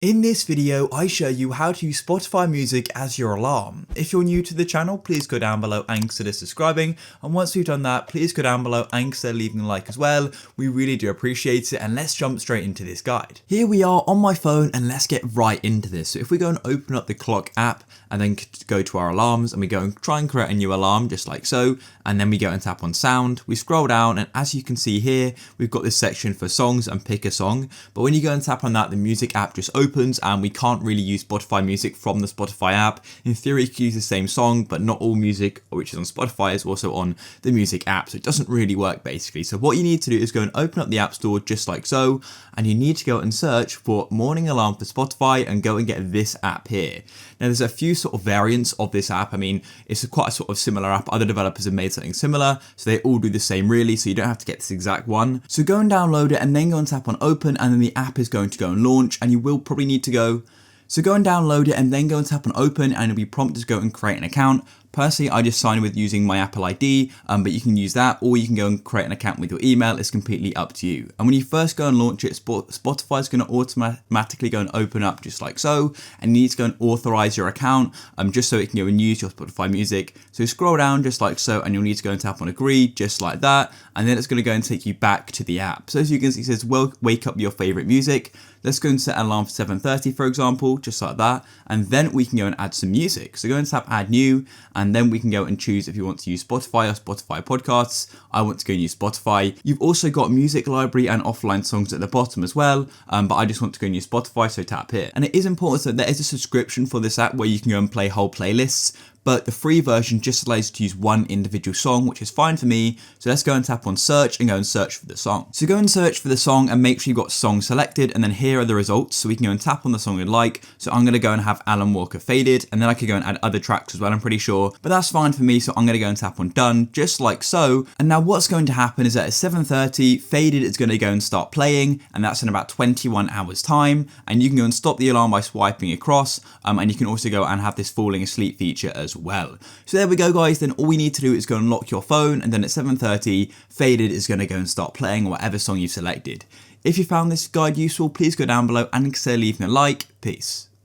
In this video, I show you how to use Spotify Music as your alarm. If you're new to the channel, please go down below and consider subscribing. And once we've done that, please go down below and consider leaving a like as well. We really do appreciate it, and let's jump straight into this guide. Here we are on my phone, and let's get right into this. So if we go and open up the clock app and then go to our alarms, and we go and try and create a new alarm just like so, and then we go and tap on sound, we scroll down, and as you can see here, we've got this section for songs and pick a song. But when you go and tap on that, the music app just opens, and we can't really use Spotify Music from the Spotify app. In theory, you can use the same song, but not all music which is on Spotify is also on the music app, so it doesn't really work basically. So what you need to do is go and open up the App Store just like so, and you need to go and search for Morning Alarm for Spotify and go and get this app here. Now there's a few sort of variants of this app. I mean, it's quite a sort of similar app. Other developers have made something similar, so they all do the same really, so you don't have to get this exact one. So go and download it and then go and tap on open, and then the app is going to go and launch, and you will probably need to go and download it and then go and tap on open, and you'll be prompted to go and create an account. Personally, I just sign with using my Apple ID, but you can use that, or you can go and create an account with your email. It's completely up to you. And when you first go and launch it, Spotify is going to automatically go and open up just like so, and you need to go and authorize your account just so it can go and use your Spotify music. So scroll down just like so, and you'll need to go and tap on agree just like that, and then it's going to go and take you back to the app. So as you can see, it says, well, wake up your favorite music. Let's go and set an alarm for 7:30, for example, just like that. And then we can go and add some music. So go and tap add new, and then we can go and choose if you want to use Spotify or Spotify podcasts. I want to go and use Spotify. You've also got music library and offline songs at the bottom as well, but I just want to go and use Spotify, so tap here. And it is important that there is a subscription for this app where you can go and play whole playlists, but the free version just allows you to use one individual song, which is fine for me. So let's go and tap on search and go and search for the song. So go and search for the song and make sure you've got song selected, and then here are the results. So we can go and tap on the song we'd like. So I'm going to go and have Alan Walker Faded, and then I could go and add other tracks as well, I'm pretty sure, but that's fine for me. So I'm going to go and tap on done, just like so. And now what's going to happen is that at 7:30, Faded is going to go and start playing, and that's in about 21 hours time. And you can go and stop the alarm by swiping across, and you can also go and have this falling asleep feature as well. So there we go, guys. Then all we need to do is go and lock your phone, and then at 7:30, Faded is going to go and start playing whatever song you've selected. If you found this guide useful, please go down below and consider leaving a like. Peace.